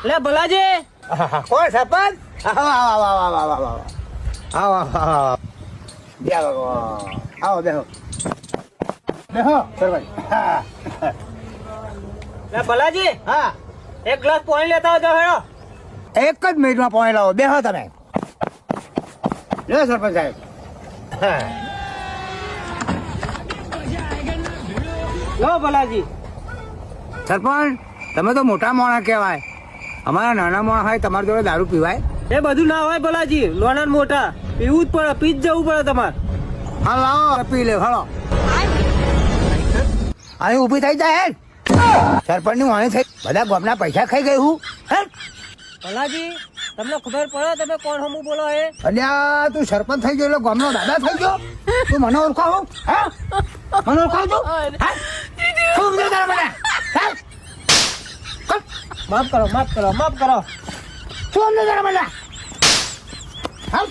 લે ભલાજી. કોણ સરપંચ? આવો આવો આવો આવો આવો આવો આવો બેહો આવો બેહો બેહો સરપંચ. લે ભલાજી. હા, એક ગ્લાસ પાણી લેતા આવજો હેડો. એક જ મિનિટમાં પાણી લાવો. બેહો તમે. લે સરપંચ સાહેબ. લો ભલાજી. સરપંચ, તમે તો મોટા માણસ કહેવાય. અમારા નાના માણસ હોય તમારી જોડે દારૂ પીવાય? એ બધું ના હોય ભલાજી, લોના મોટા પીવું જ પડે, પી જ જવું પડે તમારે. હા લાવો પી લે. હળો અહીં ઊભી થઈ જાય. સરપંચ ની વાણી થઈ. બધા ગામના પૈસા ખાઈ ગઈ હું. ભલાજી તમને ખબર પડે તમે કોણ હમું બોલો હે? અલ્યા તું સરપંચ થઈ ગયો એટલે ગામનો દાદા થઈ ગયો. તું મને ઓળખાવો? હા, મને ઓળખાવ તું? શું સમજે તારા મને? માફ કરો, માફ કરો, માફ કરો. શું સમજે તારા મને? હા